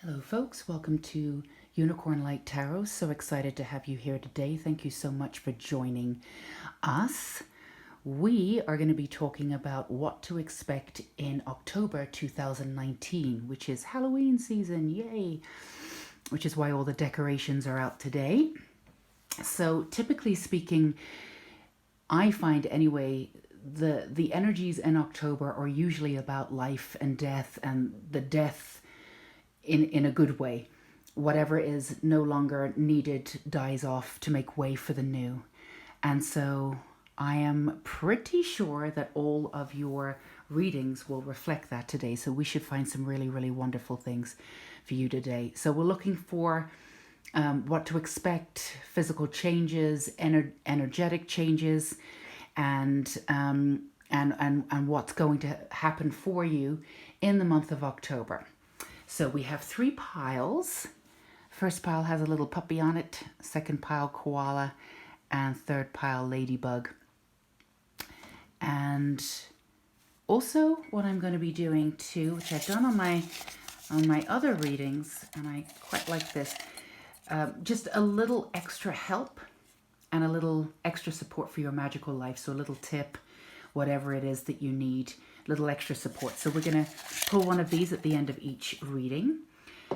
Hello folks, welcome to Unicorn Light Tarot. So excited to have you here today. Thank you so much for joining us. We are going to be talking about what to expect in October 2019, which is Halloween season, yay! Which is why all the decorations are out today. So typically speaking, I find anyway, the energies in October are usually about life and death, and the death in a good way. Whatever is no longer needed dies off to make way for the new. And so I am pretty sure that all of your readings will reflect that today. So we should find some really, really wonderful things for you today. So we're looking for what to expect, physical changes, energetic changes, and what's going to happen for you in the month of October. So we have 3 piles. First pile has a little puppy on it, second pile koala, and third pile ladybug. And also what I'm going to be doing too, which I've done on my other readings, and I quite like this, just a little extra help and a little extra support for your magical life. So a little tip, whatever it is that you need, little extra support. So we're going to pull one of these at the end of each reading.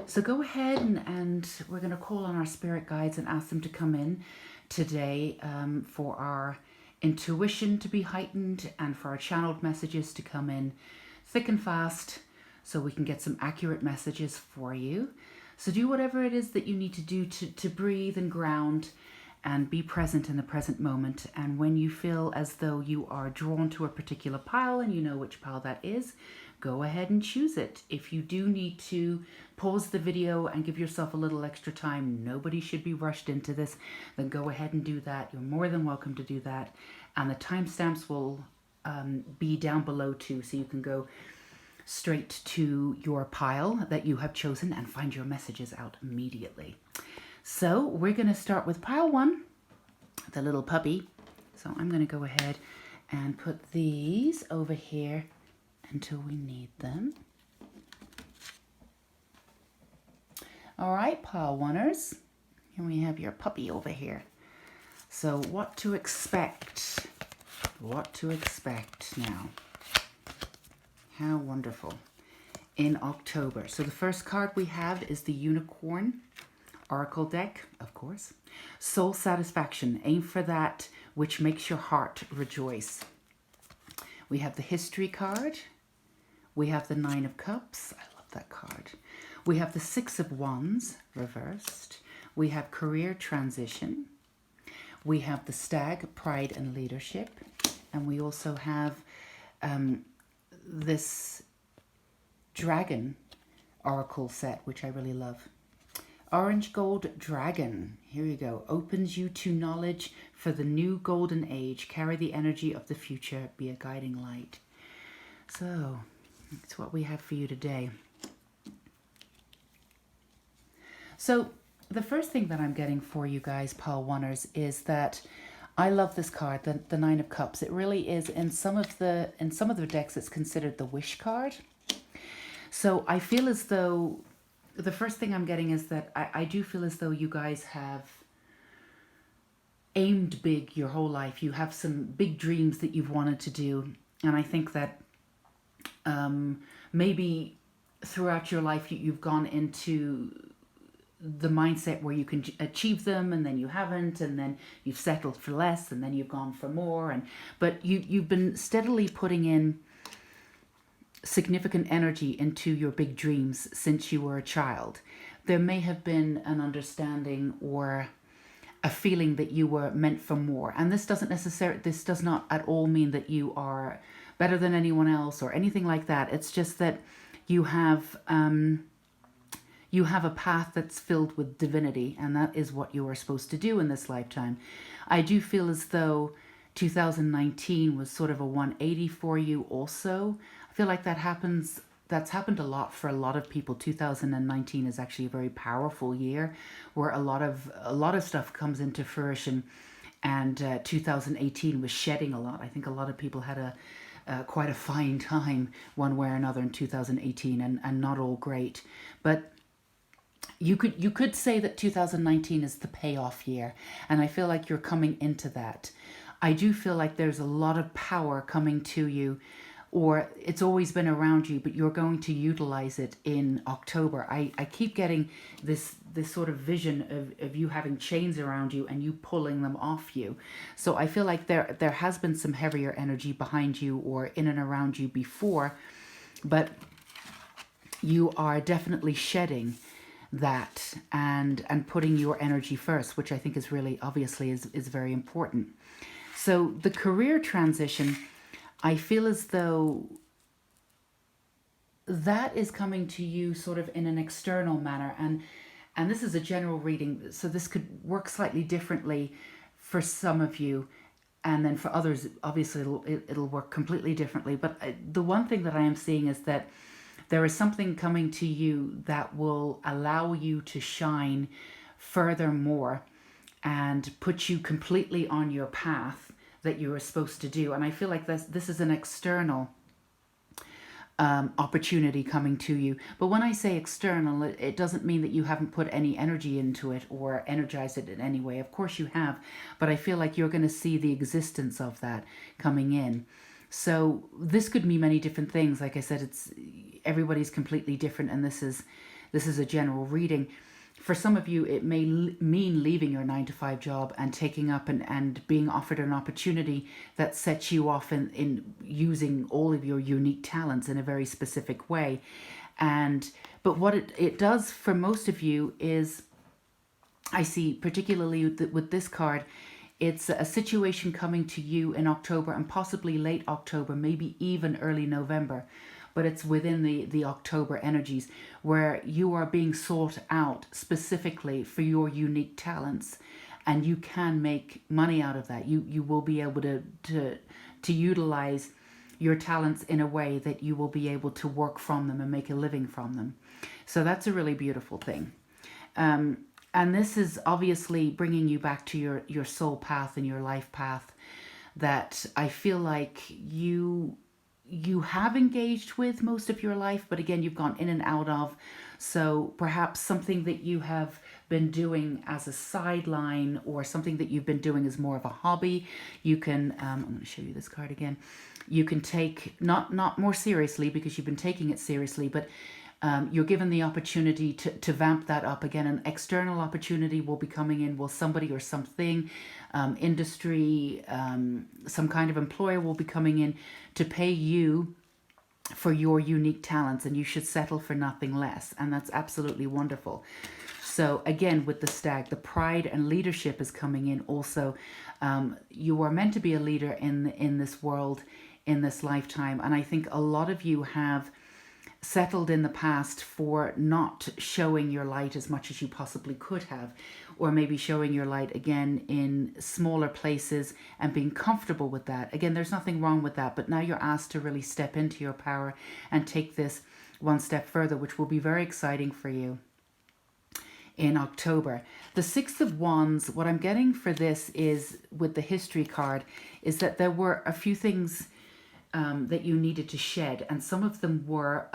So go ahead and we're going to call on our spirit guides and ask them to come in today for our intuition to be heightened and for our channeled messages to come in thick and fast so we can get some accurate messages for you. So do whatever it is that you need to do to breathe and ground and be present in the present moment. And when you feel as though you are drawn to a particular pile and you know which pile that is, go ahead and choose it. If you do need to pause the video and give yourself a little extra time, nobody should be rushed into this, then go ahead and do that. You're more than welcome to do that. And the timestamps will be down below too, so you can go straight to your pile that you have chosen and find your messages out immediately. So we're going to start with pile 1, the little puppy. So I'm going to go ahead and put these over here until we need them. All right, pile 1ers. Here we have your puppy over here. So what to expect? What to expect now? How wonderful. In October. So the first card we have is the Unicorn Oracle deck, of course. Soul satisfaction. Aim for that which makes your heart rejoice. We have the History card. We have the 9 of Cups. I love that card. We have the 6 of Wands reversed. We have Career Transition. We have the Stag, Pride and Leadership. And we also have this Dragon Oracle set, which I really love. Orange Gold Dragon, here you go, opens you to knowledge for the new golden age. Carry the energy of the future, be a guiding light. So, that's what we have for you today. So, the first thing that I'm getting for you guys, pile 1ers, is that I love this card, the 9 of Cups. It really is, in some of the decks, it's considered the wish card. So, I feel as though the first thing I'm getting is that I do feel as though you guys have aimed big your whole life. You have some big dreams that you've wanted to do. And I think that maybe throughout your life you've gone into the mindset where you can achieve them, and then you haven't, and then you've settled for less, and then you've gone for more. But you've been steadily putting in significant energy into your big dreams since you were a child. There may have been an understanding or a feeling that you were meant for more. And this does not at all mean that you are better than anyone else or anything like that. It's just that you have a path that's filled with divinity, and that is what you are supposed to do in this lifetime. I do feel as though 2019 was sort of a 180 for you also. I feel like that's happened a lot for a lot of people. 2019 is actually a very powerful year where a lot of stuff comes into fruition, and 2018 was shedding a lot. I think a lot of people had quite a fine time one way or another in 2018, and not all great. But you could say that 2019 is the payoff year, and I feel like you're coming into that. I do feel like there's a lot of power coming to you, or it's always been around you, but you're going to utilize it in October. I keep getting this sort of vision of you having chains around you and you pulling them off you. So I feel like there has been some heavier energy behind you or in and around you before, but you are definitely shedding that and putting your energy first, which I think is really obviously is very important. So the career transition, I feel as though that is coming to you sort of in an external manner, and this is a general reading, so this could work slightly differently for some of you, and then for others obviously it'll work completely differently. But the one thing that I am seeing is that there is something coming to you that will allow you to shine furthermore and put you completely on your path that you were supposed to do. And I feel like this is an external opportunity coming to you. But when I say external, it doesn't mean that you haven't put any energy into it or energized it in any way. Of course you have, but I feel like you're going to see the existence of that coming in. So this could mean many different things. Like I said, everybody's completely different, and this is a general reading. For some of you, it may mean leaving your 9-to-5 job and taking up and being offered an opportunity that sets you off in using all of your unique talents in a very specific way. But what it does for most of you is, I see particularly with this card, it's a situation coming to you in October and possibly late October, maybe even early November. But it's within the October energies where you are being sought out specifically for your unique talents, and you can make money out of that. You will be able to utilize your talents in a way that you will be able to work from them and make a living from them. So that's a really beautiful thing. And this is obviously bringing you back to your soul path and your life path that I feel like you have engaged with most of your life, but again, you've gone in and out of. So perhaps something that you have been doing as a sideline or something that you've been doing as more of a hobby, you can, I'm going to show you this card again. You can take, not more seriously because you've been taking it seriously, but you're given the opportunity to vamp that up again. An external opportunity will be coming in. Will somebody or something, industry, some kind of employer will be coming in to pay you for your unique talents, and you should settle for nothing less. And that's absolutely wonderful. So again, with the stag, the pride and leadership is coming in also. You are meant to be a leader in this world, in this lifetime. And I think a lot of you have settled in the past for not showing your light as much as you possibly could have, or maybe showing your light again in smaller places and being comfortable with that. Again, there's nothing wrong with that, but now you're asked to really step into your power and take this one step further, which will be very exciting for you in October. The Six of Wands, what I'm getting for this is, with the history card, is that there were a few things that you needed to shed, and some of them were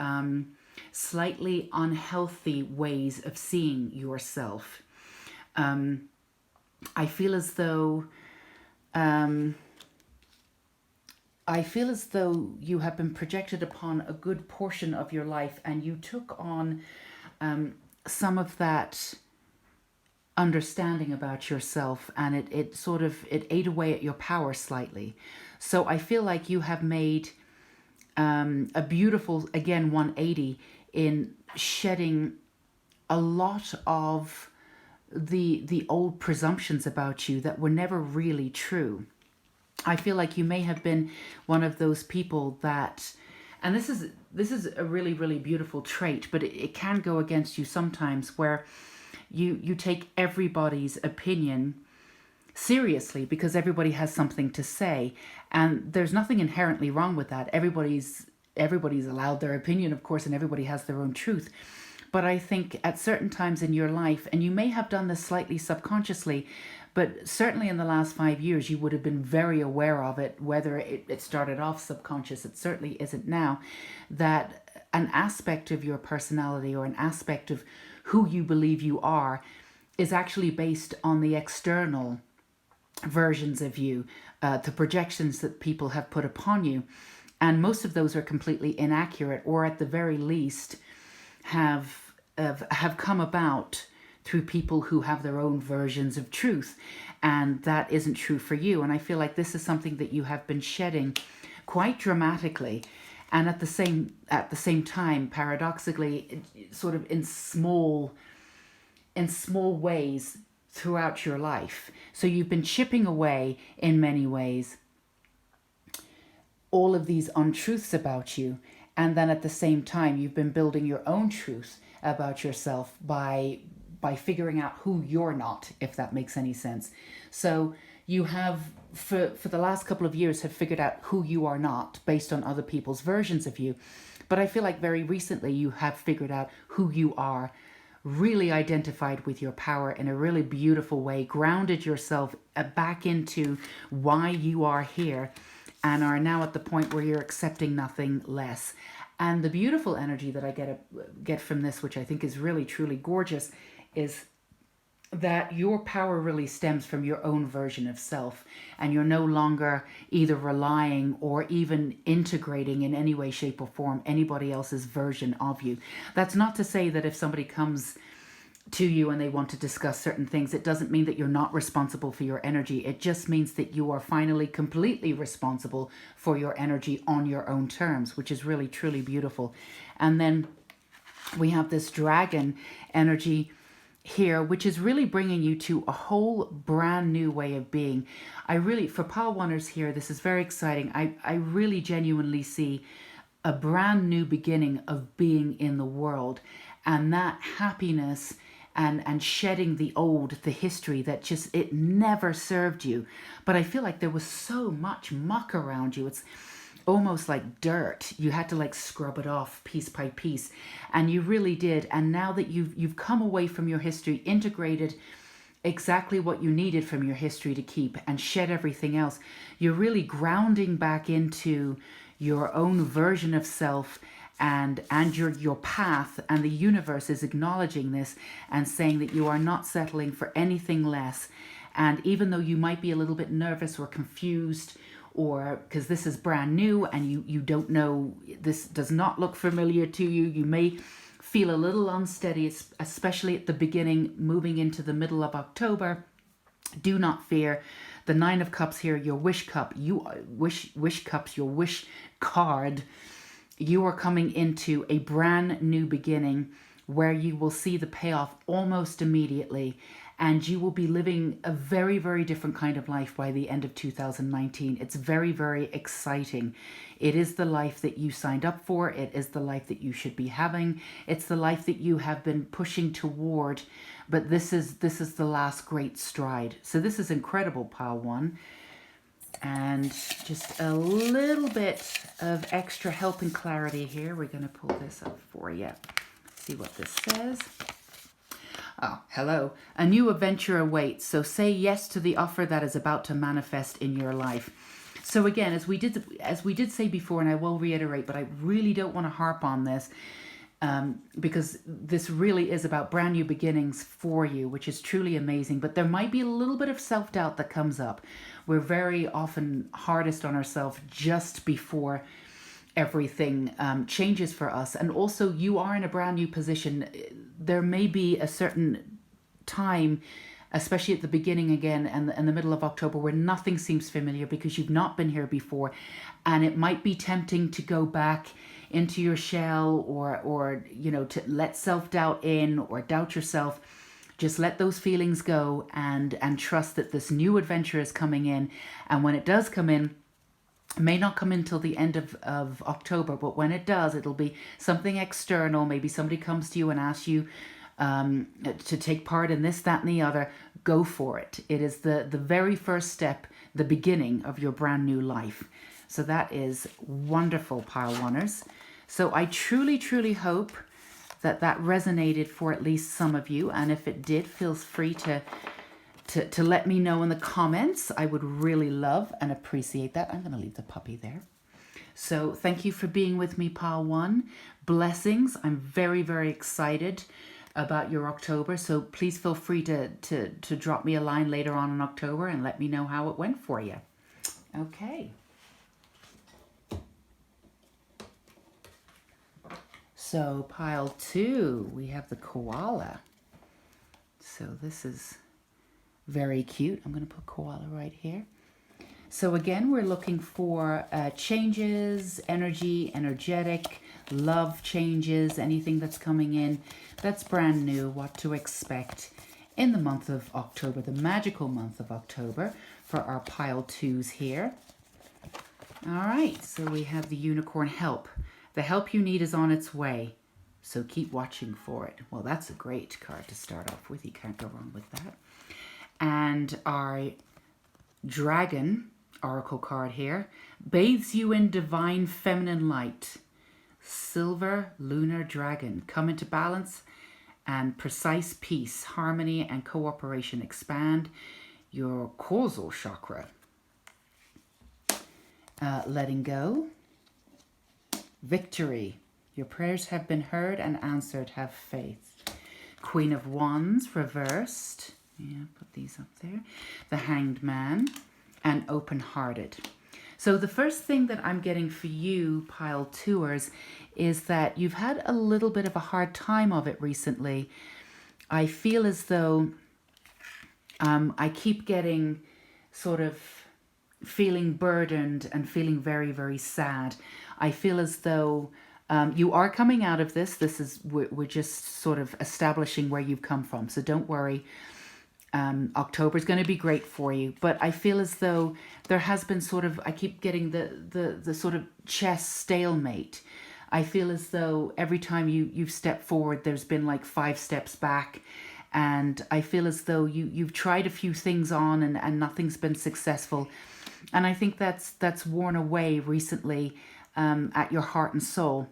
slightly unhealthy ways of seeing yourself. I feel as though you have been projected upon a good portion of your life, and you took on some of that understanding about yourself, and it ate away at your power slightly. So I feel like you have made a beautiful, again, 180 in shedding a lot of the old presumptions about you that were never really true. I feel like you may have been one of those people that, and this is a really, really beautiful trait, but it can go against you sometimes, where you take everybody's opinion seriously because everybody has something to say, and there's nothing inherently wrong with that. Everybody's allowed their opinion, of course, and everybody has their own truth. But I think at certain times in your life, and you may have done this slightly subconsciously, but certainly in the last 5 years, you would have been very aware of it, whether it started off subconscious, it certainly isn't now, that an aspect of your personality or an aspect of who you believe you are is actually based on the external versions of you, the projections that people have put upon you. And most of those are completely inaccurate, or at the very least have come about through people who have their own versions of truth, and that isn't true for you. And I feel like this is something that you have been shedding quite dramatically, and at the same time, paradoxically, sort of in small ways throughout your life. So you've been chipping away in many ways all of these untruths about you, and then at the same time you've been building your own truth about yourself by figuring out who you're not, if that makes any sense. So you have for the last couple of years have figured out who you are not based on other people's versions of you, but I feel like very recently you have figured out who you are, really identified with your power in a really beautiful way, grounded yourself back into why you are here, and are now at the point where you're accepting nothing less. And the beautiful energy that I get from this, which I think is really truly gorgeous, is that your power really stems from your own version of self, and you're no longer either relying or even integrating in any way, shape or form anybody else's version of you. That's not to say that if somebody comes to you and they want to discuss certain things, it doesn't mean that you're not responsible for your energy. It just means that you are finally completely responsible for your energy on your own terms, which is really truly beautiful. And then we have this dragon energy here, which is really bringing you to a whole brand new way of being. For Pile Oneers here, this is very exciting. I really genuinely see a brand new beginning of being in the world, and that happiness and shedding the old, the history that just, it never served you. But I feel like there was so much muck around you. It's almost like dirt. You had to like scrub it off piece by piece, and you really did. And now that you've come away from your history, integrated exactly what you needed from your history to keep, and shed everything else, you're really grounding back into your own version of self and your path, and the universe is acknowledging this and saying that you are not settling for anything less. And even though you might be a little bit nervous or confused, or because this is brand new and you don't know, this does not look familiar to you, you may feel a little unsteady, especially at the beginning, moving into the middle of October. Do not fear. The Nine of Cups here, your wish cup, wish cups, your wish card. You are coming into a brand new beginning where you will see the payoff almost immediately, and you will be living a very, very different kind of life by the end of 2019. It's very, very exciting. It is the life that you signed up for. It is the life that you should be having. It's the life that you have been pushing toward, but this is the last great stride. So this is incredible, Pile One. And just a little bit of extra help and clarity here. We're going to pull this up for you. See what this says. Oh, hello. A new adventure awaits. So say yes to the offer that is about to manifest in your life. So again, as we did say before, and I will reiterate, but I really don't want to harp on this, because this really is about brand new beginnings for you, which is truly amazing. But there might be a little bit of self-doubt that comes up. We're very often hardest on ourselves just before everything changes for us. And also, you are in a brand new position. There may be a certain time, especially at the beginning again and the middle of October, where nothing seems familiar because you've not been here before. And it might be tempting to go back into your shell, or to let self-doubt in or doubt yourself. Just let those feelings go and trust that this new adventure is coming in. And when it does come in, it may not come in till the end of October, but when it does, it'll be something external. Maybe somebody comes to you and asks you to take part in this, that, and the other. Go for it. It is the very first step, the beginning of your brand new life. So that is wonderful, Pile Oneers. So I truly, truly hope that resonated for at least some of you. And if it did, feel free to let me know in the comments. I would really love and appreciate that. I'm going to leave the puppy there. So thank you for being with me, Pile 1. Blessings. I'm very, very excited about your October. So please feel free to drop me a line later on in October and let me know how it went for you. Okay. So pile 2, we have the koala. So this is very cute. I'm going to put koala right here. So again, we're looking for changes, energy, energetic, love changes, anything that's coming in that's brand new, what to expect in the month of October, the magical month of October for our pile 2s here. All right, so we have the unicorn help. The help you need is on its way, so keep watching for it. Well, that's a great card to start off with. You can't go wrong with that. And our dragon oracle card here bathes you in divine feminine light. Silver lunar dragon, come into balance and precise peace, harmony and cooperation. Expand your causal chakra. Letting go. Victory. Your prayers have been heard and answered. Have faith. Queen of Wands reversed. Yeah, put these up there. The Hanged Man and open-hearted. So the first thing that I'm getting for you, pile 2ers, is that you've had a little bit of a hard time of it recently. I feel as though I keep getting sort of feeling burdened and feeling very, very sad. I feel as though you are coming out of this. This is, we're just sort of establishing where you've come from. So don't worry. October is going to be great for you, but I feel as though there has been sort of, I keep getting the sort of chess stalemate. I feel as though every time you've stepped forward, there's been like 5 steps back. And I feel as though you've tried a few things on and nothing's been successful. And I think that's worn away recently at your heart and soul.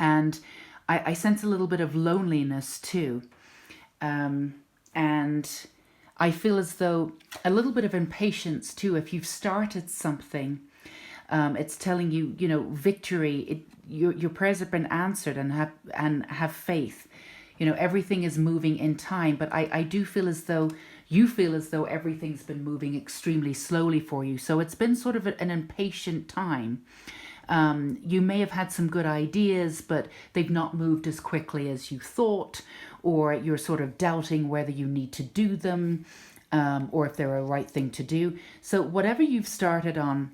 And I sense a little bit of loneliness too. And I feel as though a little bit of impatience too. If you've started something, it's telling you, you know, victory. Your prayers have been answered, and have faith. You know, everything is moving in time. But I do feel as though you feel as though everything's been moving extremely slowly for you. So it's been sort of an impatient time. You may have had some good ideas, but they've not moved as quickly as you thought, or you're sort of doubting whether you need to do them, or if they're a right thing to do. So whatever you've started on,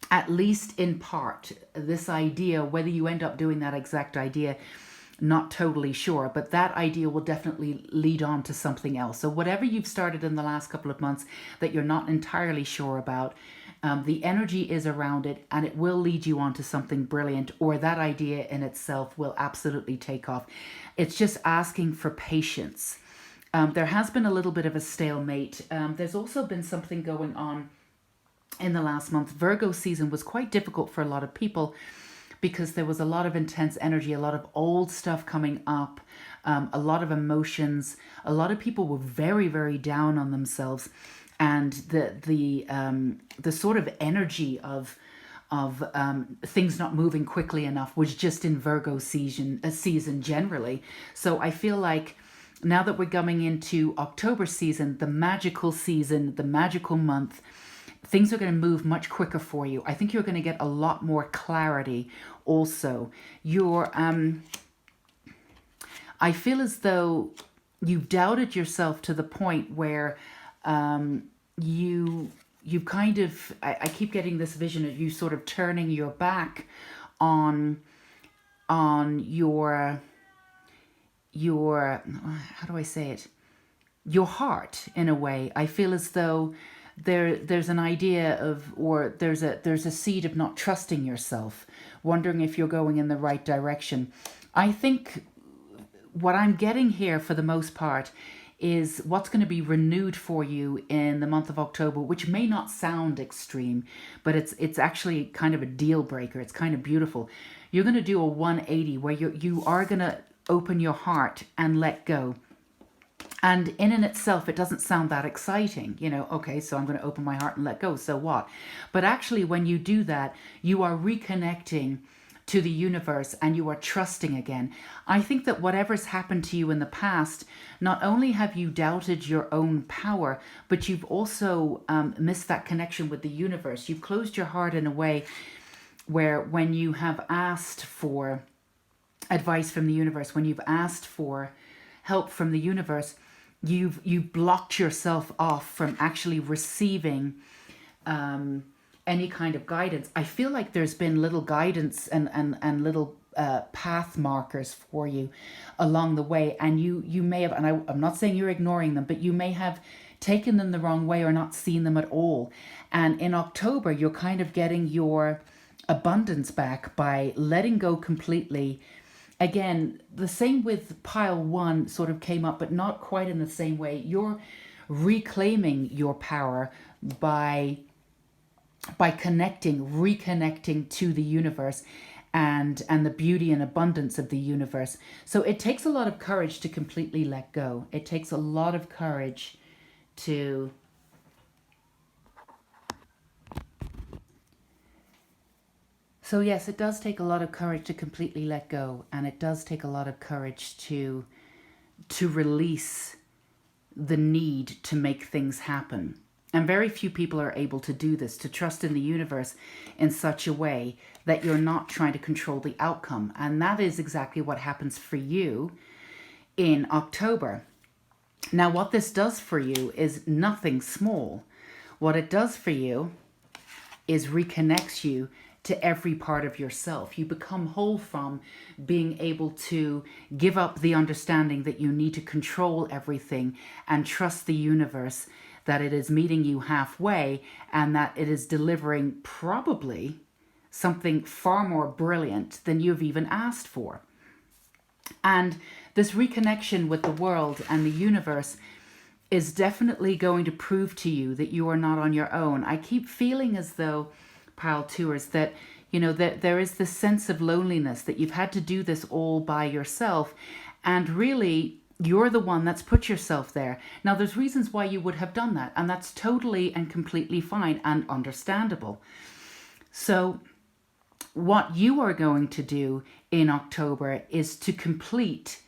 at least in part, this idea, whether you end up doing that exact idea, not totally sure, but that idea will definitely lead on to something else. So whatever you've started in the last couple of months that you're not entirely sure about, the energy is around it, and it will lead you on to something brilliant, or that idea in itself will absolutely take off. It's just asking for patience. There has been a little bit of a stalemate. There's also been something going on in the last month. Virgo season was quite difficult for a lot of people because there was a lot of intense energy, a lot of old stuff coming up, a lot of emotions. A lot of people were very, very down on themselves. And the sort of energy of things not moving quickly enough was just in Virgo season generally. So I feel like now that we're coming into October season, the magical month, things are going to move much quicker for you. I think you're going to get a lot more clarity also. I feel as though you've doubted yourself to the point where you kind of, I keep getting this vision of you sort of turning your back on your how do I say it? Your heart, in a way. I feel as though there's an idea of, or there's a seed of not trusting yourself, wondering if you're going in the right direction. I think what I'm getting here for the most part is what's going to be renewed for you in the month of October, which may not sound extreme, but it's actually kind of a deal breaker. It's kind of beautiful. You're going to do a 180 where you are going to open your heart and let go. And in itself, it doesn't sound that exciting. Okay, so I'm going to open my heart and let go. So what? But actually, when you do that, you are reconnecting to the universe and you are trusting again. I think that whatever's happened to you in the past, not only have you doubted your own power, but you've also missed that connection with the universe. You've closed your heart in a way where when you have asked for advice from the universe, when you've asked for help from the universe, you've blocked yourself off from actually receiving any kind of guidance. I feel like there's been little guidance and little path markers for you along the way, and you may have, and I'm not saying you're ignoring them, but you may have taken them the wrong way or not seen them at all. And in October, you're kind of getting your abundance back by letting go completely. Again, the same with pile one sort of came up, but not quite in the same way. You're reclaiming your power by reconnecting to the universe and the beauty and abundance of the universe. So it takes a lot of courage to completely let go. It takes a lot of courage to So yes, it does take a lot of courage to completely let go, and it does take a lot of courage to release the need to make things happen. And very few people are able to do this, to trust in the universe in such a way that you're not trying to control the outcome. And that is exactly what happens for you in October. Now, what this does for you is nothing small. What it does for you is reconnects you to every part of yourself. You become whole from being able to give up the understanding that you need to control everything and trust the universe that it is meeting you halfway and that it is delivering probably something far more brilliant than you've even asked for. And this reconnection with the world and the universe is definitely going to prove to you that you are not on your own. I keep feeling as though, pile tours, that that there is this sense of loneliness, that you've had to do this all by yourself, and really you're the one that's put yourself there. Now there's reasons why you would have done that, and that's totally and completely fine and understandable. So what you are going to do in October is to complete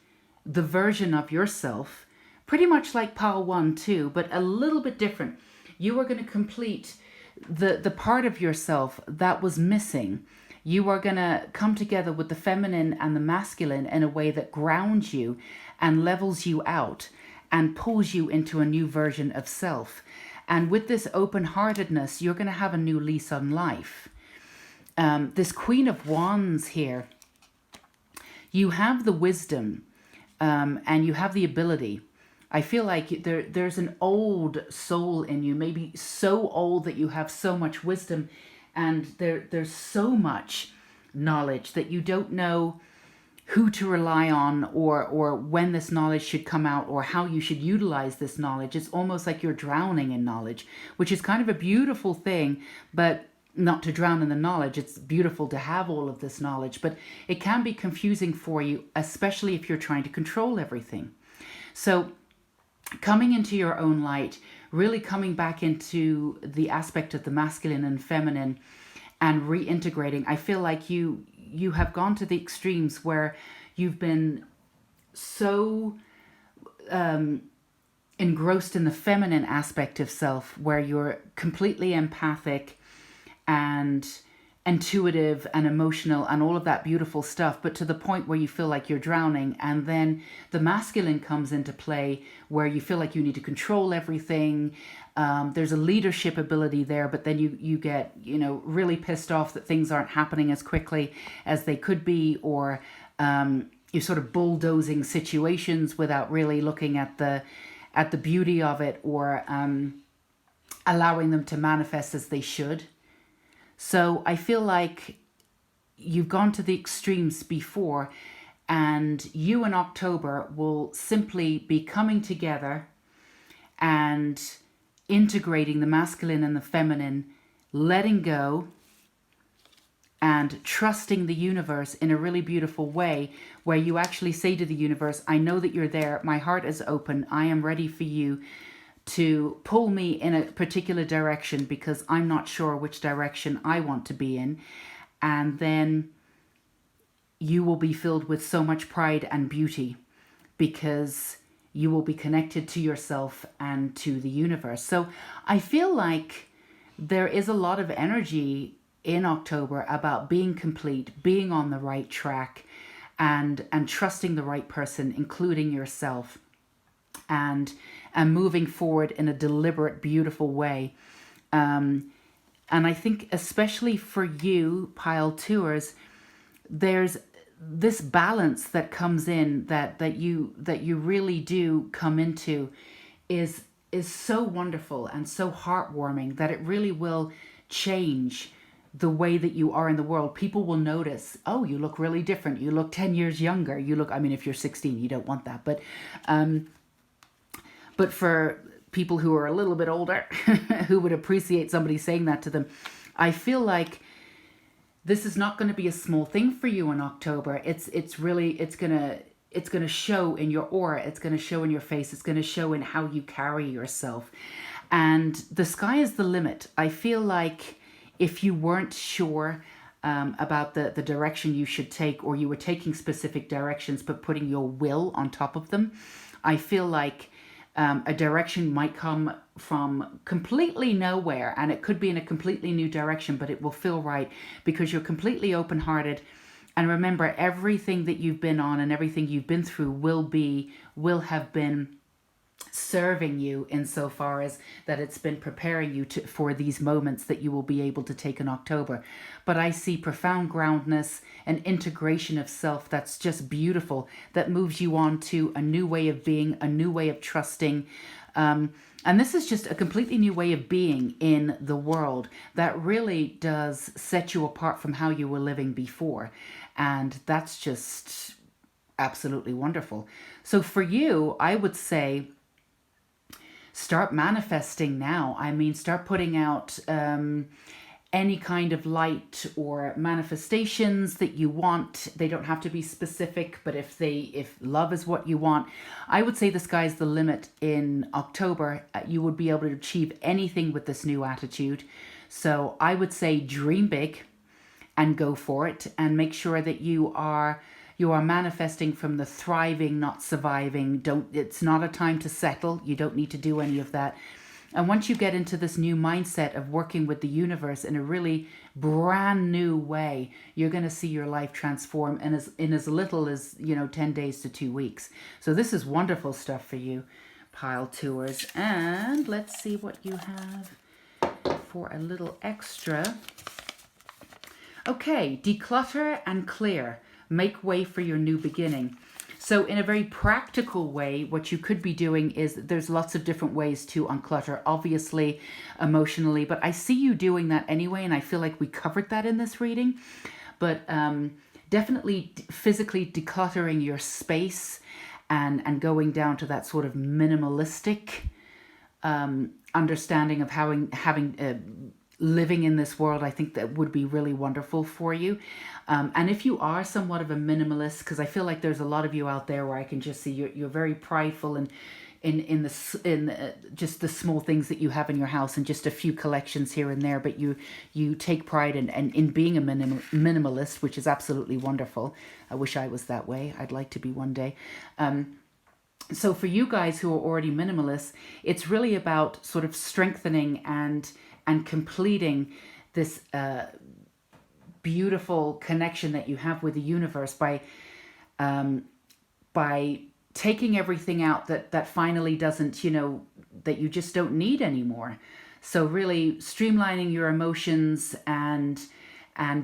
the version of yourself, pretty much like pile 1 too, but a little bit different. You are going to complete the part of yourself that was missing. You are going to come together with the feminine and the masculine in a way that grounds you and levels you out and pulls you into a new version of self. And with this open-heartedness, you're going to have a new lease on life. This Queen of Wands here, you have the wisdom and you have the ability. I feel like there's an old soul in you, maybe so old that you have so much wisdom, and there's so much knowledge that you don't know who to rely on or when this knowledge should come out or how you should utilize this knowledge. It's almost like you're drowning in knowledge, which is kind of a beautiful thing, but not to drown in the knowledge. It's beautiful to have all of this knowledge, but it can be confusing for you, especially if you're trying to control everything. So coming into your own light, really coming back into the aspect of the masculine and feminine and reintegrating. I feel like you have gone to the extremes where you've been so engrossed in the feminine aspect of self, where you're completely empathic and intuitive and emotional and all of that beautiful stuff, but to the point where you feel like you're drowning. And then the masculine comes into play where you feel like you need to control everything. There's a leadership ability there, but then you get really pissed off that things aren't happening as quickly as they could be, or you're sort of bulldozing situations without really looking at the beauty of it, or allowing them to manifest as they should. So I feel like you've gone to the extremes before, and you in October will simply be coming together and integrating the masculine and the feminine, letting go and trusting the universe in a really beautiful way, where you actually say to the universe, I know that you're there. My heart is open. I am ready for you to pull me in a particular direction because I'm not sure which direction I want to be in. And then you will be filled with so much pride and beauty because you will be connected to yourself and to the universe. So I feel like there is a lot of energy in October about being complete, being on the right track, and trusting the right person, including yourself, and moving forward in a deliberate, beautiful way. And I think especially for you, pile tours, there's this balance that comes in that you really do come into is so wonderful and so heartwarming that it really will change the way that you are in the world. People will notice, oh, you look really different. You look 10 years younger. You look, I mean, if you're 16, you don't want that. But for people who are a little bit older, who would appreciate somebody saying that to them, I feel like this is not going to be a small thing for you in October. It's gonna show in your aura. It's gonna show in your face. It's gonna show in how you carry yourself. And the sky is the limit. I feel like if you weren't sure about the direction you should take, or you were taking specific directions but putting your will on top of them, I feel like a direction might come from completely nowhere, and it could be in a completely new direction, but it will feel right because you're completely open-hearted. And remember, everything that you've been on and everything you've been through will have been serving you insofar as that it's been preparing you for these moments that you will be able to take in October. But I see profound groundness and integration of self that's just beautiful, that moves you on to a new way of being, a new way of trusting. And this is just a completely new way of being in the world that really does set you apart from how you were living before. And that's just absolutely wonderful. So for you, I would say, start manifesting now. I mean, start putting out any kind of light or manifestations that you want. They don't have to be specific, but if love is what you want, I would say the sky's the limit in October. You would be able to achieve anything with this new attitude. So I would say dream big and go for it, and make sure that you are manifesting from the thriving, not surviving. It's not a time to settle. You don't need to do any of that. And once you get into this new mindset of working with the universe in a really brand new way, you're going to see your life transform in as little as 10 days to 2 weeks. So this is wonderful stuff for you, pile tours. And let's see what you have for a little extra. Okay, declutter and clear. Make way for your new beginning. So in a very practical way, what you could be doing is, there's lots of different ways to unclutter, obviously, emotionally, but I see you doing that anyway, and I feel like we covered that in this reading. But definitely physically decluttering your space and going down to that sort of minimalistic understanding of having living in this world, I think that would be really wonderful for you. And if you are somewhat of a minimalist, because I feel like there's a lot of you out there where I can just see you're very prideful and in just the small things that you have in your house and just a few collections here and there, but you take pride in being a minimalist, which is absolutely wonderful. I wish I was that way. I'd like to be one day. So for you guys who are already minimalists, it's really about sort of strengthening and completing this beautiful connection that you have with the universe by taking everything out that finally doesn't, that you just don't need anymore. So really streamlining your emotions and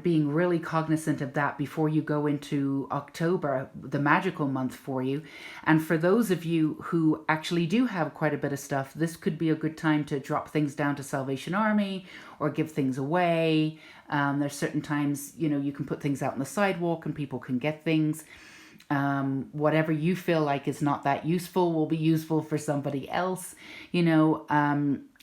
being really cognizant of that before you go into October, the magical month for you. And for those of you who actually do have quite a bit of stuff, this could be a good time to drop things down to Salvation Army or give things away. There's certain times, you can put things out on the sidewalk and people can get things. Whatever you feel like is not that useful will be useful for somebody else.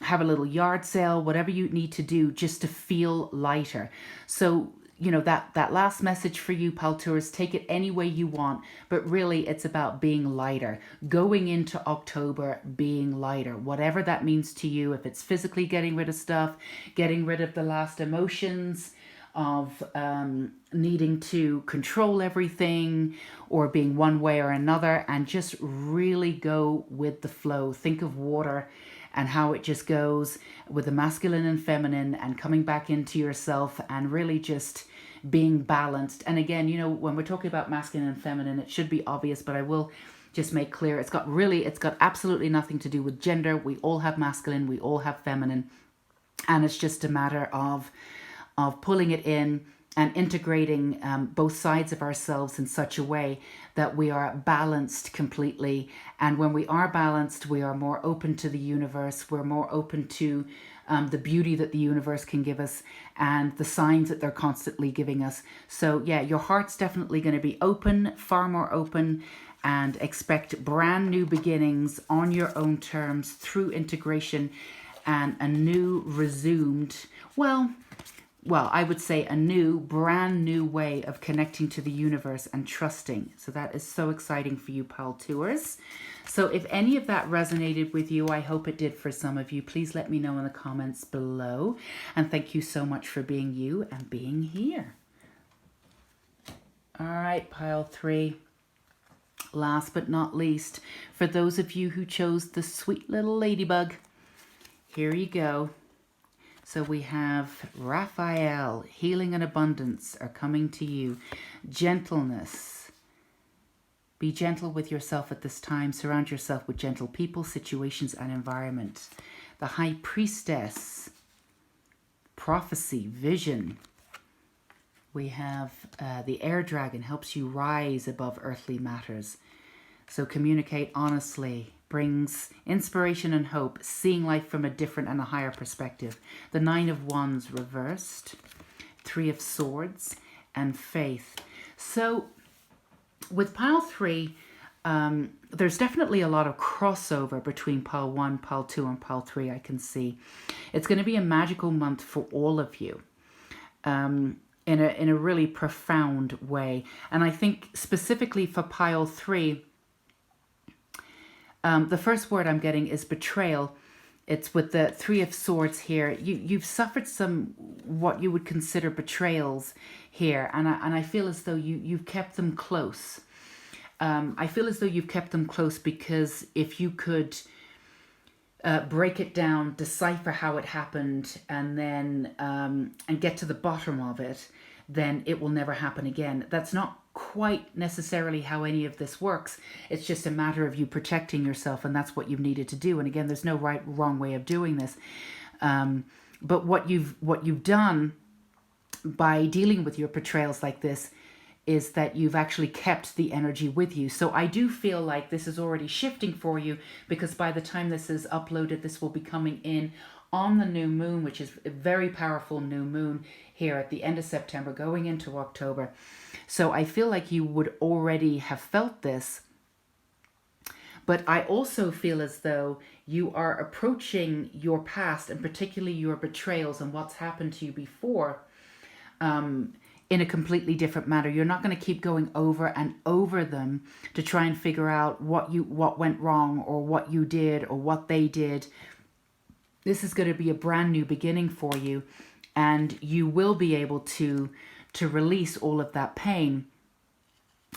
Have a little yard sale, whatever you need to do just to feel lighter. So you know, that last message for you, Paltours, take it any way you want, but really it's about being lighter, going into October being lighter, whatever that means to you. If it's physically getting rid of stuff, getting rid of the last emotions of needing to control everything or being one way or another, and just really go with the flow. Think of water and how it just goes with the masculine and feminine, and coming back into yourself and really just being balanced. And again, you know, when we're talking about masculine and feminine, it should be obvious, but I will just make clear, it's got absolutely nothing to do with gender. We all have masculine, we all have feminine, and it's just a matter of pulling it in and integrating both sides of ourselves in such a way that we are balanced completely. And when we are balanced, we are more open to the universe. We're more open to the beauty that the universe can give us and the signs that they're constantly giving us. So yeah, your heart's definitely going to be open, far more open, and expect brand new beginnings on your own terms through integration and a new resumed, well, I would say a brand new way of connecting to the universe and trusting. So that is so exciting for you, Paltours. So if any of that resonated with you, I hope it did for some of you. Please let me know in the comments below. And thank you so much for being you and being here. All right, pile 3. Last but not least, for those of you who chose the sweet little ladybug, here you go. So we have Raphael, healing and abundance are coming to you. Gentleness. Be gentle with yourself at this time. Surround yourself with gentle people, situations, and environment. The High Priestess. Prophecy, vision. We have the Air Dragon, helps you rise above earthly matters. So communicate honestly. Brings inspiration and hope, seeing life from a different and a higher perspective. The 9 of Wands reversed, 3 of Swords, and Faith. So with pile 3, there's definitely a lot of crossover between pile 1, pile 2, and pile 3, I can see. It's going to be a magical month for all of you. In a really profound way. And I think specifically for pile 3, the first word I'm getting is betrayal. It's with the 3 of Swords here. You've suffered some what you would consider betrayals here, and I feel as though you've kept them close. I feel as though you've kept them close because if you could break it down, decipher how it happened, and then and get to the bottom of it, then it will never happen again. That's not quite necessarily how any of this works. It's just a matter of you protecting yourself, and that's what you've needed to do. And again, there's no right, wrong way of doing this. But what you've done by dealing with your betrayals like this is that you've actually kept the energy with you. So I do feel like this is already shifting for you, because by the time this is uploaded, this will be coming in on the new moon, which is a very powerful new moon here at the end of September going into October. So I feel like you would already have felt this. But I also feel as though you are approaching your past, and particularly your betrayals and what's happened to you before, in a completely different manner. You're not going to keep going over and over them to try and figure out what went wrong, or what you did, or what they did. This is going to be a brand new beginning for you, and you will be able to release all of that pain.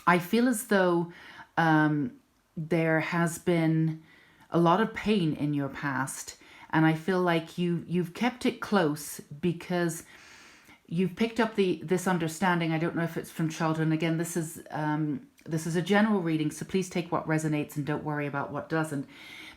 I feel as though there has been a lot of pain in your past, and I feel like you've kept it close because you've picked up this understanding. I don't know if it's from childhood. And again, this is a general reading, so please take what resonates and don't worry about what doesn't.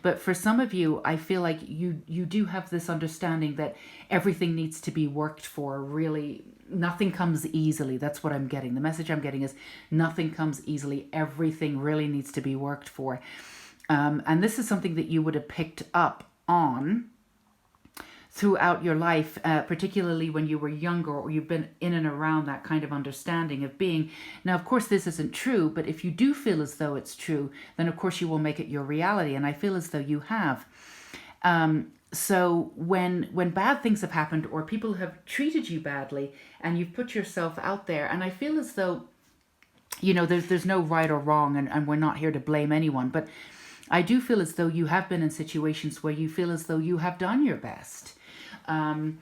But for some of you, I feel like you do have this understanding that everything needs to be worked for. Really, nothing comes easily. That's what I'm getting. The message I'm getting is nothing comes easily. Everything really needs to be worked for. And this is something that you would have picked up on throughout your life, particularly when you were younger, or you've been in and around that kind of understanding of being. Now, of course, this isn't true, but if you do feel as though it's true, then of course you will make it your reality. And I feel as though you have. So when bad things have happened or people have treated you badly and you've put yourself out there, and I feel as though, there's no right or wrong, and we're not here to blame anyone, but I do feel as though you have been in situations where you feel as though you have done your best. And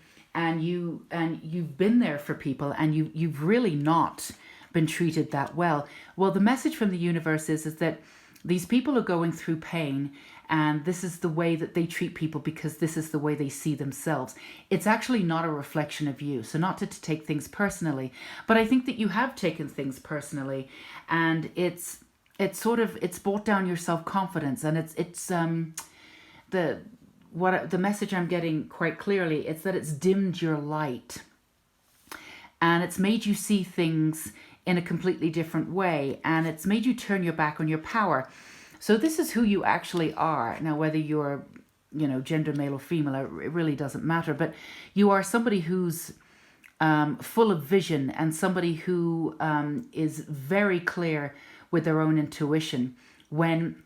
you've been there for people, and you've really not been treated that well. Well, the message from the universe is that these people are going through pain, and this is the way that they treat people because this is the way they see themselves. It's actually not a reflection of you. So not to take things personally, but I think that you have taken things personally, and it's brought down your self-confidence, and the message I'm getting quite clearly is that it's dimmed your light, and it's made you see things in a completely different way, and it's made you turn your back on your power. So this is who you actually are. Now, whether you're, gender male or female, it really doesn't matter, but you are somebody who's full of vision, and somebody who is very clear with their own intuition. When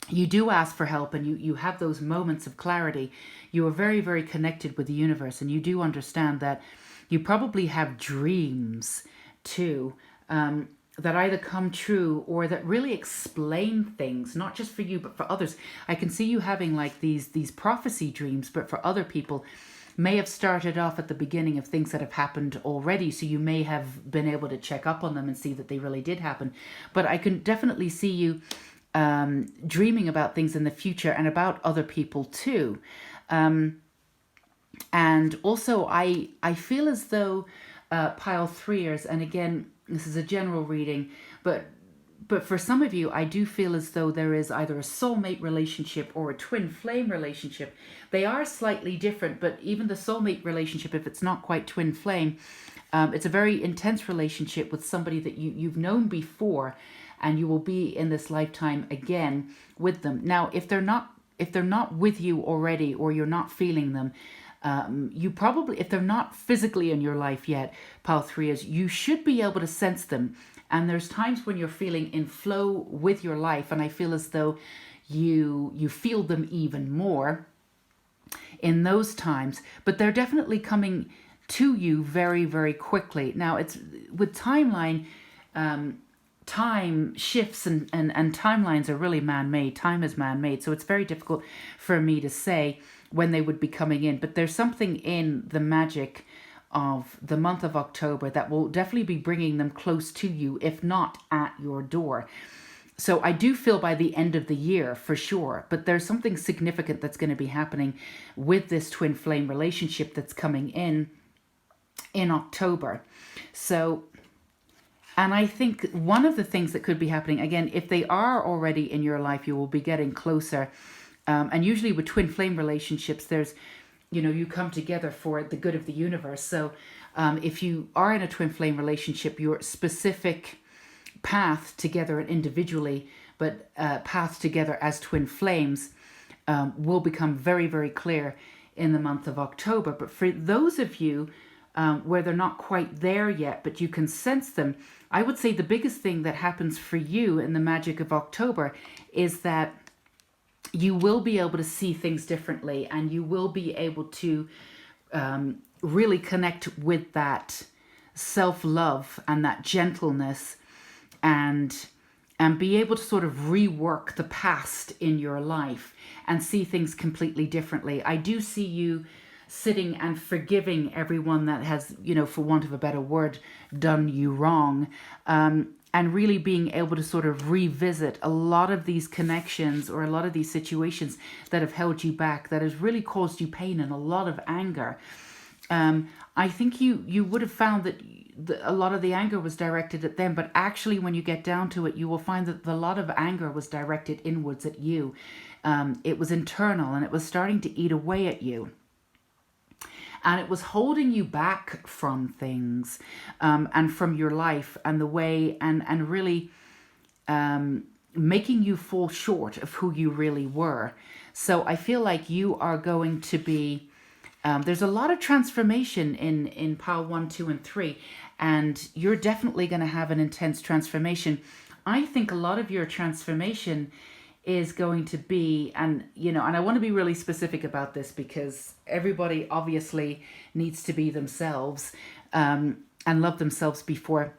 you do ask for help and you have those moments of clarity, you are very, very connected with the universe, and you do understand that you probably have dreams too, that either come true or that really explain things, not just for you but for others. I can see you having like these prophecy dreams, but for other people may have started off at the beginning of things that have happened already, so you may have been able to check up on them and see that they really did happen. But I can definitely see you dreaming about things in the future and about other people too. And also I feel as though pile threeers, and again, this is a general reading, but for some of you, I do feel as though there is either a soulmate relationship or a twin flame relationship. They are slightly different, but even the soulmate relationship, if it's not quite twin flame, it's a very intense relationship with somebody that you've known before, and you will be in this lifetime again with them. Now, if they're not with you already, or you're not feeling them, you probably, if they're not physically in your life yet, pile threeers, you should be able to sense them. And there's times when you're feeling in flow with your life, and I feel as though you feel them even more in those times, but they're definitely coming to you very, very quickly. Now, it's with timeline, time shifts, and timelines are really man-made. Time is man-made, so it's very difficult for me to say when they would be coming in, but there's something in the magic of the month of October that will definitely be bringing them close to you, if not at your door. So I do feel by the end of the year for sure, but there's something significant that's going to be happening with this twin flame relationship that's coming in October. So, and I think one of the things that could be happening, again, if they are already in your life, you will be getting closer. And usually with twin flame relationships, there's, you come together for the good of the universe. So if you are in a twin flame relationship, your specific path together and individually, but path together as twin flames will become very, very clear in the month of October. But for those of you where they're not quite there yet, but you can sense them, I would say the biggest thing that happens for you in the magic of October is that you will be able to see things differently, and you will be able to really connect with that self-love and that gentleness, and be able to sort of rework the past in your life and see things completely differently. I do see you sitting and forgiving everyone that has, for want of a better word, done you wrong. And really being able to sort of revisit a lot of these connections or a lot of these situations that have held you back, that has really caused you pain and a lot of anger. I think you would have found that a lot of the anger was directed at them, but actually when you get down to it, you will find that a lot of anger was directed inwards at you. It was internal, and it was starting to eat away at you. And it was holding you back from things, and from your life and the way, and really making you fall short of who you really were. So I feel like you are going to be, there's a lot of transformation in pile 1, 2, and 3, and you're definitely going to have an intense transformation. I think a lot of your transformation is going to be, and and I want to be really specific about this because everybody obviously needs to be themselves, and love themselves before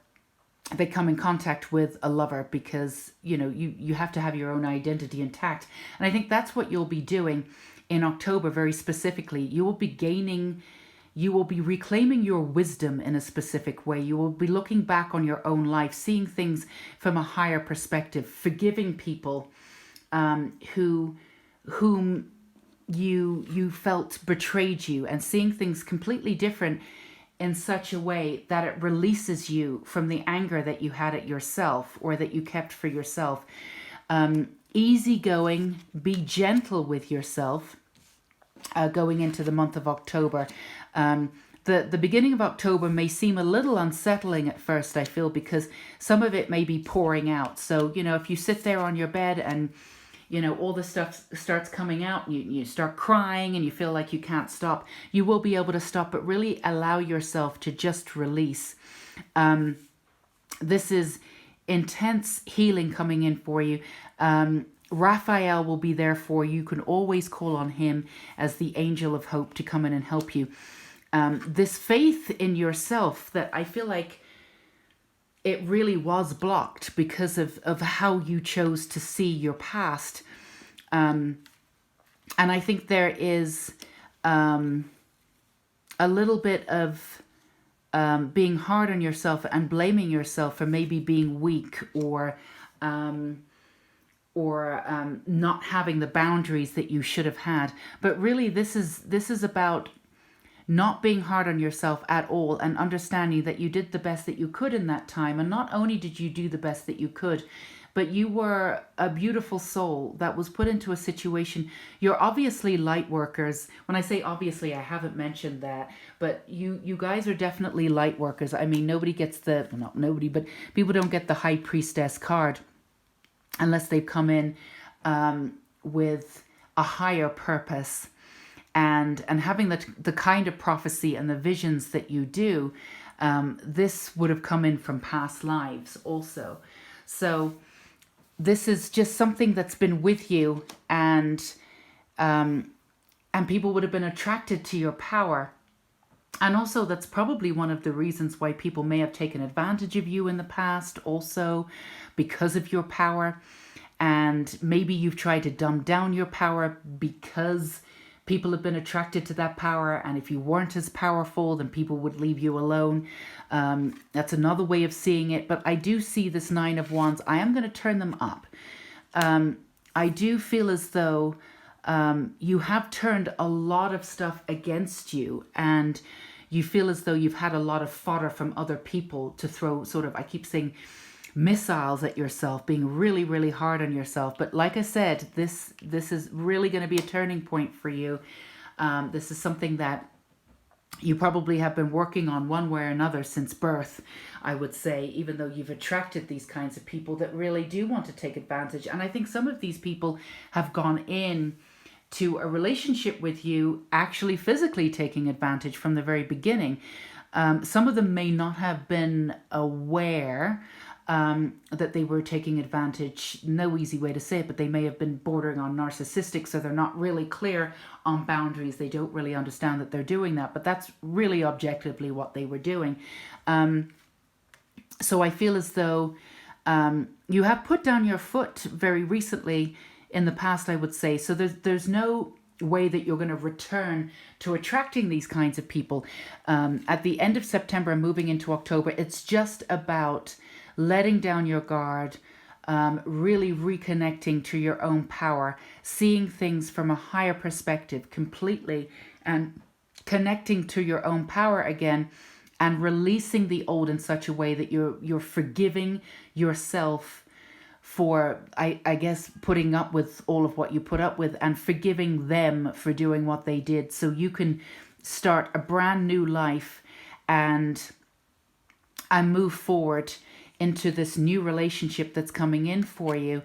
they come in contact with a lover, because you have to have your own identity intact. And I think that's what you'll be doing in October. Very specifically, you will be reclaiming your wisdom in a specific way. You will be looking back on your own life, seeing things from a higher perspective, forgiving people whom you felt betrayed you, and seeing things completely different in such a way that it releases you from the anger that you had at yourself or that you kept for yourself. Easygoing, be gentle with yourself going into the month of October. The beginning of October may seem a little unsettling at first, I feel, because some of it may be pouring out. So, if you sit there on your bed and all the stuff starts coming out, and you start crying and you feel like you can't stop, you will be able to stop, but really allow yourself to just release. This is intense healing coming in for you. Raphael will be there for you. You can always call on him as the angel of hope to come in and help you. This faith in yourself that I feel like it really was blocked because of how you chose to see your past. And I think there is a little bit of being hard on yourself and blaming yourself for maybe being weak or not having the boundaries that you should have had. But really, this is about not being hard on yourself at all, and understanding that you did the best that you could in that time. And not only did you do the best that you could, but you were a beautiful soul that was put into a situation. You're obviously light workers. When I say obviously, I haven't mentioned that, but you guys are definitely light workers. I mean, nobody gets not nobody, but people don't get the High Priestess card unless they've come in with a higher purpose. And having the kind of prophecy and the visions that you do, this would have come in from past lives also. So this is just something that's been with you, and people would have been attracted to your power. And also, that's probably one of the reasons why people may have taken advantage of you in the past also, because of your power. And maybe you've tried to dumb down your power because people have been attracted to that power, and if you weren't as powerful, then people would leave you alone. That's another way of seeing it. But I do see this Nine of Wands. I am going to turn them up. I do feel as though you have turned a lot of stuff against you, and you feel as though you've had a lot of fodder from other people to throw sort of, I keep saying, missiles at yourself, being really, really hard on yourself. But like I said, this is really going to be a turning point for you. This is something that you probably have been working on one way or another since birth, I would say, even though you've attracted these kinds of people that really do want to take advantage. And I think some of these people have gone in to a relationship with you actually physically taking advantage from the very beginning. Some of them may not have been aware that they were taking advantage. No easy way to say it, but they may have been bordering on narcissistic, so they're not really clear on boundaries. They don't really understand that they're doing that, but that's really objectively what they were doing. So I feel as though you have put down your foot very recently in the past, I would say. So there's no way that you're going to return to attracting these kinds of people. At the end of September and moving into October, it's just about letting down your guard, really reconnecting to your own power, seeing things from a higher perspective completely, and connecting to your own power again, and releasing the old in such a way that you're forgiving yourself for, I guess, putting up with all of what you put up with, and forgiving them for doing what they did, so you can start a brand new life and move forward into this new relationship that's coming in for you.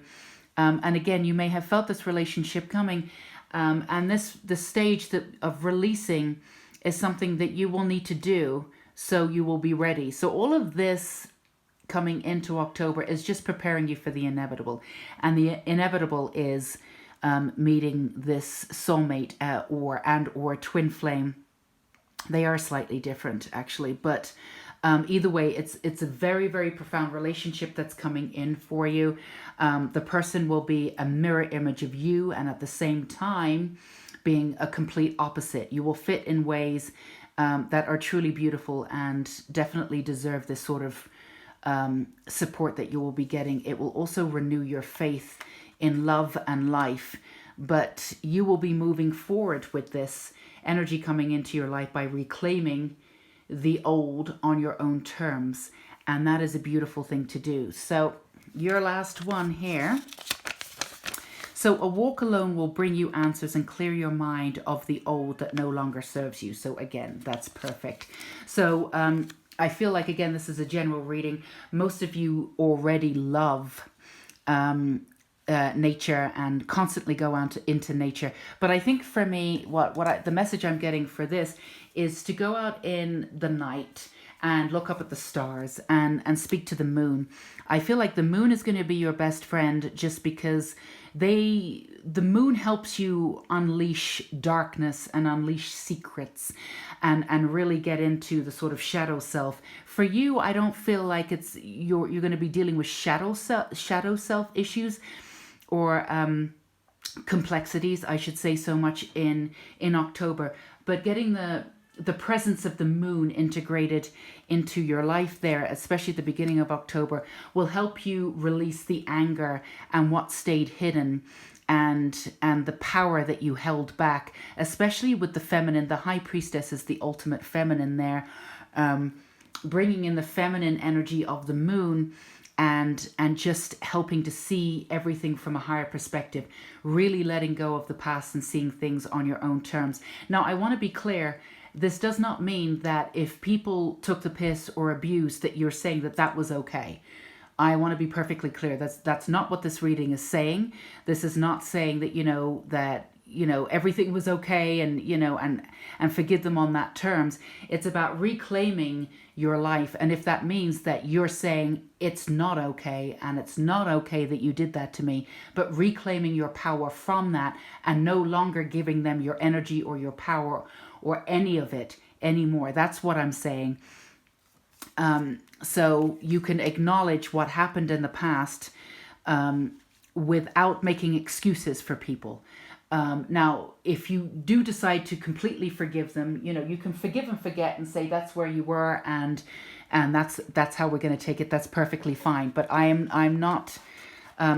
And again, you may have felt this relationship coming, and the stage of releasing is something that you will need to do, so you will be ready. So all of this coming into October is just preparing you for the inevitable. And the inevitable is meeting this soulmate or twin flame. They are slightly different, actually, but either way, it's a very, very profound relationship that's coming in for you. The person will be a mirror image of you, and at the same time being a complete opposite. You will fit in ways that are truly beautiful and definitely deserve this sort of support that you will be getting. It will also renew your faith in love and life, but you will be moving forward with this energy coming into your life by reclaiming the old on your own terms, and that is a beautiful thing to do. So your last one here. So a walk alone will bring you answers and clear your mind of the old that no longer serves you. So again, that's perfect. So I feel like, again, this is a general reading. Most of you already love nature and constantly go out into nature. But I think for me, the message I'm getting for this is to go out in the night and look up at the stars and speak to the moon. I feel like the moon is going to be your best friend, just because the moon helps you unleash darkness and unleash secrets and really get into the sort of shadow self. For you, I don't feel like you're going to be dealing with shadow self issues or complexities, I should say, so much in October, but getting the presence of the moon integrated into your life there, especially at the beginning of October, will help you release the anger and what stayed hidden and the power that you held back, especially with the feminine. The high priestess is the ultimate feminine there, bringing in the feminine energy of the moon and just helping to see everything from a higher perspective, really letting go of the past and seeing things on your own terms. Now, I want to be clear. This does not mean that if people took the piss or abused, that you're saying that that was okay. I want to be perfectly clear. That's not what this reading is saying. This is not saying that, everything was okay and forgive them on that terms. It's about reclaiming your life. And if that means that you're saying it's not okay and it's not okay that you did that to me, but reclaiming your power from that and no longer giving them your energy or your power or any of it anymore. That's what I'm saying. So you can acknowledge what happened in the past without making excuses for people. Now, if you do decide to completely forgive them, you can forgive and forget and say that's where you were and that's how we're going to take it. That's perfectly fine. But I'm not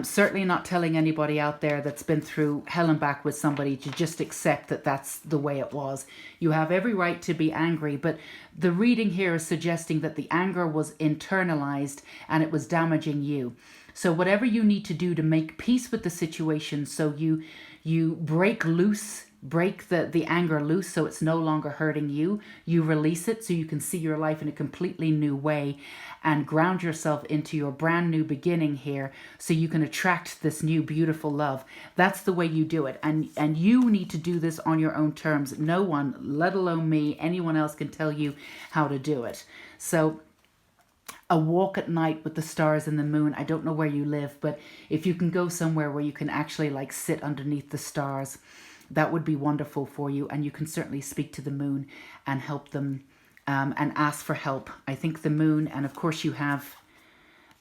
certainly not telling anybody out there that's been through hell and back with somebody to just accept that that's the way it was. You have every right to be angry, but the reading here is suggesting that the anger was internalized and it was damaging you. So whatever you need to do to make peace with the situation, so you break the anger loose so it's no longer hurting you. You release it so you can see your life in a completely new way and ground yourself into your brand new beginning here so you can attract this new beautiful love. That's the way you do it. And you need to do this on your own terms. No one, let alone me, anyone else can tell you how to do it. So a walk at night with the stars and the moon. I don't know where you live, but if you can go somewhere where you can actually sit underneath the stars, that would be wonderful for you. And you can certainly speak to the moon and help them and ask for help. I think the moon, and of course you have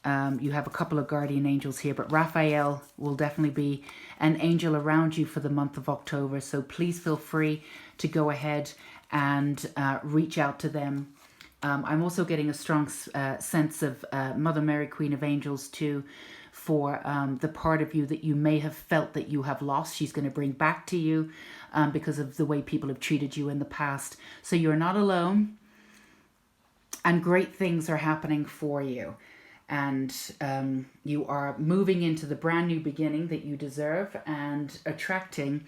a couple of guardian angels here, but Raphael will definitely be an angel around you for the month of October. So please feel free to go ahead and reach out to them. I'm also getting a strong sense of Mother Mary, Queen of Angels, too, for the part of you that you may have felt that you have lost. She's going to bring back to you because of the way people have treated you in the past. So you're not alone, and great things are happening for you. And you are moving into the brand new beginning that you deserve and attracting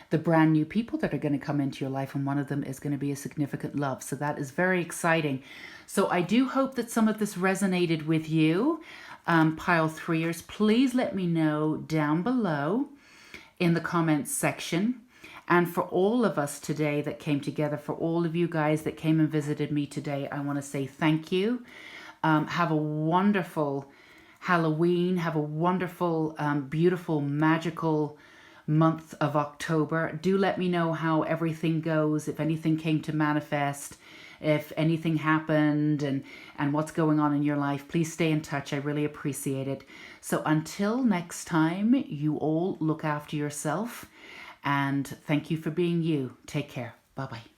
the brand new people that are going to come into your life, and one of them is going to be a significant love. So that is very exciting. So I do hope that some of this resonated with you, pile threeers. Please let me know down below in the comments section. And for all of us today that came together, for all of you guys that came and visited me today, I want to say thank you. Have a wonderful Halloween. Have a wonderful, beautiful, magical month of October. Do let me know how everything goes, if anything came to manifest, if anything happened, and what's going on in your life. Please stay in touch. I really appreciate it. So until next time, you all look after yourself, and thank you for being you. Take care. Bye-bye.